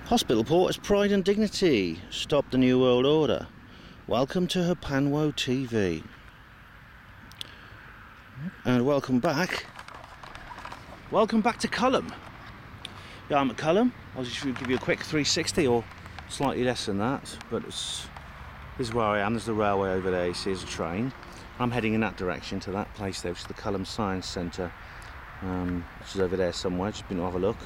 Hospital Porter's pride and dignity. Stop the New World Order. Welcome to Hapanwo TV. And welcome back. Welcome back to Culham. Yeah, I'm at Culham. I'll just give you a quick 360 or slightly less than that. But this is where I am. There's the railway over there. You see there's a train. I'm heading in that direction to that place there, which is the Culham Centre. Which is over there somewhere. Just been to have a look.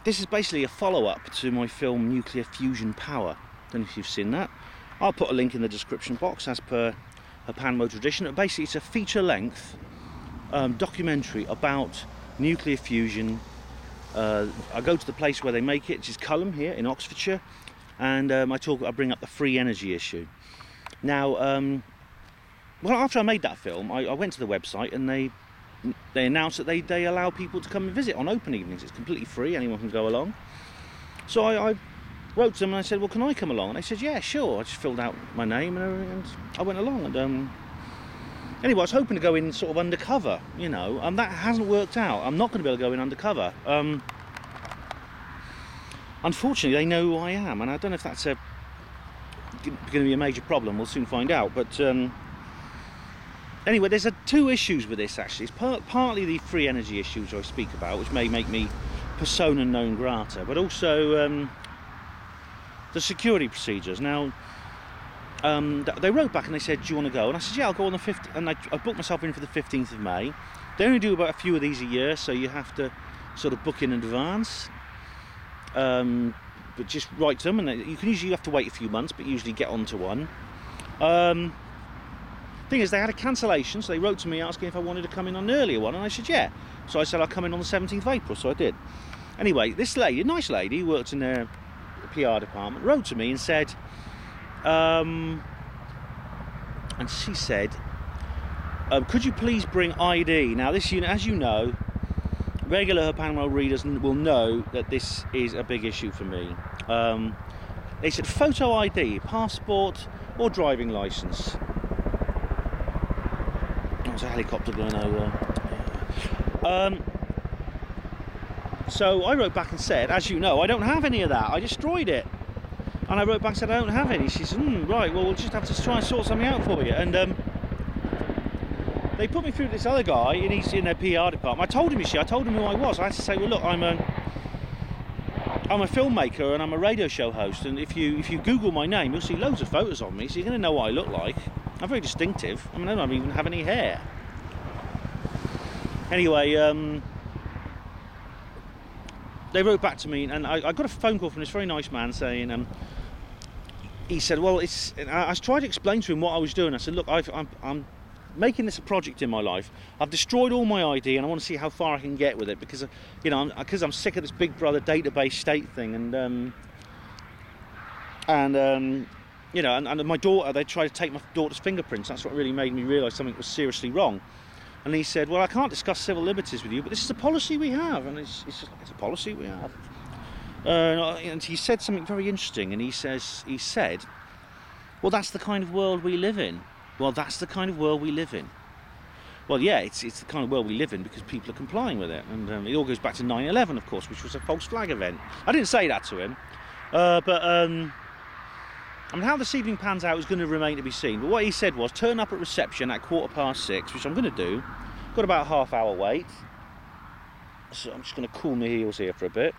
This is basically a follow-up to my film Nuclear Fusion Power. Don't know if you've seen that. I'll put a link in the description box as per Hapanwo tradition. But basically it's a feature-length documentary about nuclear fusion. I go to the place where they make it, which is Culham here in Oxfordshire, and I bring up the free energy issue. Now, well, after I made that film, I went to the website and they announced that they allow people to come and visit on open evenings. It's completely free, anyone can go along. So I wrote to them and I said, well, can I come along? And they said, yeah, sure. I just filled out my name and I went along. And anyway, I was hoping to go in sort of undercover, you know, and that hasn't worked out. I'm not going to be able to go in undercover. Unfortunately, they know who I am, and I don't know if that's going to be a major problem. We'll soon find out. But anyway, there's two issues with this actually. It's partly the free energy issues I speak about, which may make me persona non grata, but also the security procedures. Now, they wrote back and they said, do you want to go? And I said, yeah, I'll go on the 5th, and I booked myself in for the 15th of May. They only do about a few of these a year, so you have to sort of book in advance. But just write to them, and you have to wait a few months, but usually get onto one. Thing is, they had a cancellation, so they wrote to me asking if I wanted to come in on an earlier one, and I said yeah. So I said I'll come in on the 17th of April, so I did. Anyway, this lady, a nice lady who worked in their PR department, wrote to me and said, and she said, could you please bring ID? Now this, as you know, regular Hapanwo readers will know that this is a big issue for me. They said photo ID, passport or driving licence. There's a helicopter going over. So I wrote back and said, as you know, I don't have any of that. I destroyed it. And I wrote back and said, I don't have any. She said, right, well, we'll just have to try and sort something out for you. And they put me through this other guy, and he's in their PR department. I told him who I was. I had to say, well, look, I'm a filmmaker and I'm a radio show host. And if you Google my name, you'll see loads of photos of me, so you're going to know what I look like. I'm very distinctive. I mean, I don't even have any hair. Anyway, they wrote back to me, and I got a phone call from this very nice man saying, he said, well, I tried to explain to him what I was doing. I said, look, I'm making this a project in my life. I've destroyed all my ID, and I want to see how far I can get with it, because you know, I'm sick of this Big Brother database state thing, and you know, and my daughter, they tried to take my daughter's fingerprints. That's what really made me realise something was seriously wrong. And he said, well, I can't discuss civil liberties with you, but this is a policy we have. And it's a policy we have. And he said something very interesting, and he said, well, that's the kind of world we live in. Well, that's the kind of world we live in. Well, yeah, it's the kind of world we live in because people are complying with it. And it all goes back to 9/11, of course, which was a false flag event. I didn't say that to him, but I mean, how this evening pans out is going to remain to be seen. But what he said was, turn up at reception at 6:15, which I'm going to do. Got about a half-hour wait, so I'm just going to cool my heels here for a bit.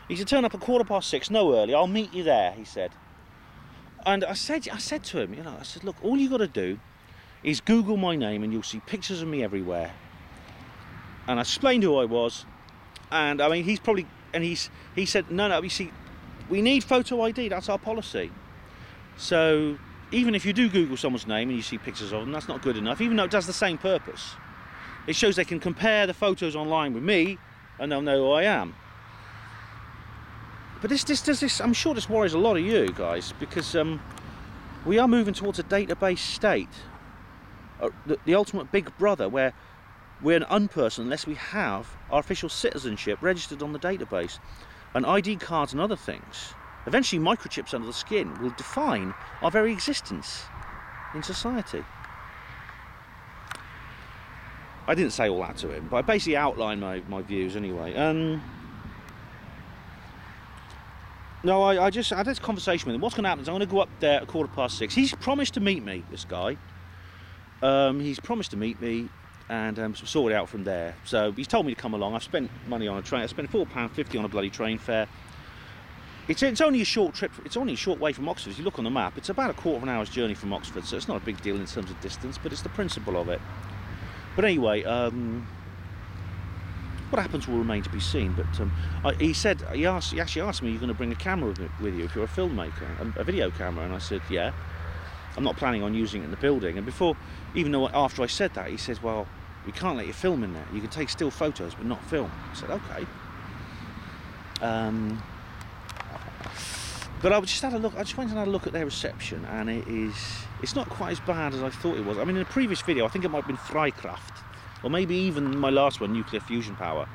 He said, turn up at 6:15, no early. I'll meet you there, he said. And I said to him, you know, I said, look, all you got to do is Google my name, and you'll see pictures of me everywhere. And I explained who I was, and I mean, he said, no, you see, we need photo ID. That's our policy. So even if you do Google someone's name and you see pictures of them, that's not good enough, even though it does the same purpose. It shows they can compare the photos online with me, and they'll know who I am. But this I'm sure this worries a lot of you guys, because we are moving towards a database state, the ultimate Big Brother, where we're an unperson unless we have our official citizenship registered on the database, and ID cards and other things. Eventually microchips under the skin will define our very existence in society. I didn't say all that to him, but I basically outlined my views anyway. No, I just had this conversation with him. What's going to happen is I'm going to go up there at 6:15. He's promised to meet me, this guy. He's promised to meet me and sort it out from there. So he's told me to come along. I've spent money on a train. I spent £4.50 on a bloody train fare. It's only a short trip. It's only a short way from Oxford. If you look on the map, it's about a quarter of an hour's journey from Oxford, so it's not a big deal in terms of distance, but it's the principle of it. But anyway, what happens will remain to be seen. But he actually asked me, "You're going to bring a camera with you if you're a filmmaker, a video camera?" And I said, "Yeah. I'm not planning on using it in the building." And after I said that, he says, "Well, we can't let you film in there. You can take still photos, but not film." I said, "Okay." But I just had a look. I just went and had a look at their reception, and it's not quite as bad as I thought it was. I mean, in a previous video, I think it might have been Frycraft, or maybe even my last one, Nuclear Fusion Power.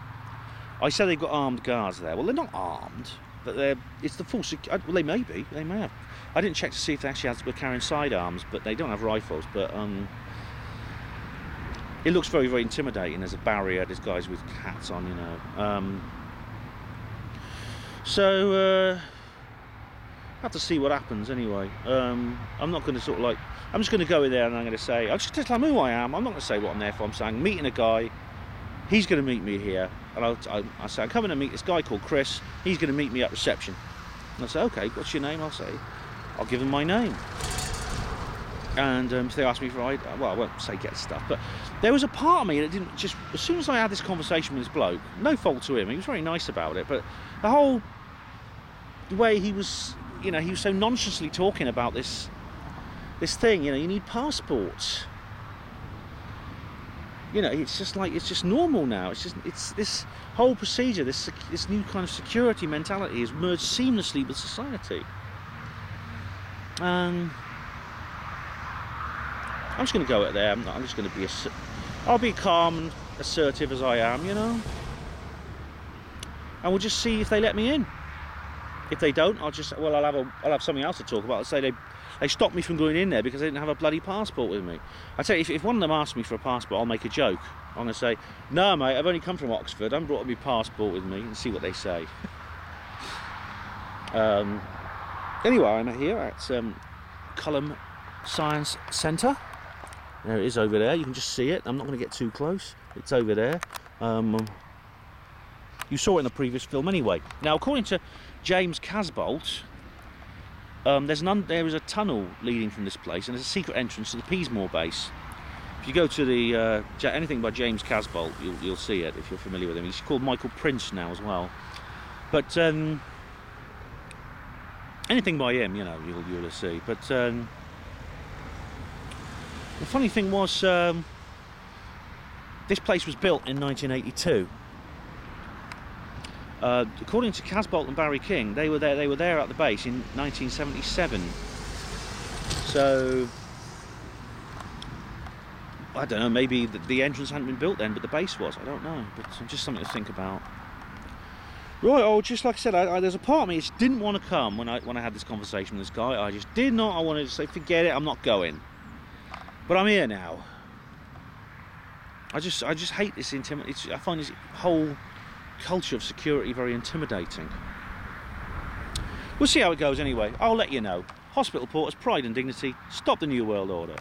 I said they've got armed guards there. Well, they're not armed, but it's the full. Well, they may be. They may have. I didn't check to see if they actually were carrying sidearms, but they don't have rifles. But it looks very, very intimidating. There's a barrier. There's guys with hats on, you know. So. Have to see what happens anyway. I'm not going to I'm just going to go in there and I'm going to say, I'll just tell them who I am. I'm not going to say what I'm there for. I'm saying, meeting a guy, he's going to meet me here. And I'll say, I'm coming to meet this guy called Chris. He's going to meet me at reception. And I'll say, okay, what's your name? I'll give them my name. And if they ask me for well, I won't say get stuff, but there was a part of me that didn't just, as soon as I had this conversation with this bloke, no fault to him, he was very nice about it, but the whole way he was, you know, he was so nonchalantly talking about this thing, you know, you need passports. You know, it's just normal now. It's this whole procedure, this new kind of security mentality has merged seamlessly with society. I'm just going to go out there. I'm just going to I'll be calm and assertive as I am, you know. And we'll just see if they let me in. If they don't, I'll have something else to talk about. I'll say they stopped me from going in there because they didn't have a bloody passport with me. I tell you, if one of them asks me for a passport, I'll make a joke. I'm going to say, "No, mate, I've only come from Oxford. I haven't brought my passport with me," and see what they say. Anyway, I'm here at Culham Centre. There it is over there. You can just see it. I'm not going to get too close. It's over there. You saw it in the previous film anyway. Now, according to James Casbolt, there is a tunnel leading from this place, and there's a secret entrance to the Peasmore base. If you go to the anything by James Casbolt, you'll see it if you're familiar with him. He's called Michael Prince now as well. But anything by him, you know, you'll see. But the funny thing was, this place was built in 1982. According to Casbolt and Barry King, they were there at the base in 1977. So I don't know, maybe the entrance hadn't been built then, but the base was. I don't know, but just something to think about. Right, just like I said, there's a part of me that didn't want to come when I had this conversation with this guy. I just did not. I wanted to say, forget it, I'm not going. But I'm here now. I just hate this I find this whole culture of security very intimidating. We'll see how it goes anyway. I'll let you know. Hospital porters, pride and dignity, stop the New World Order.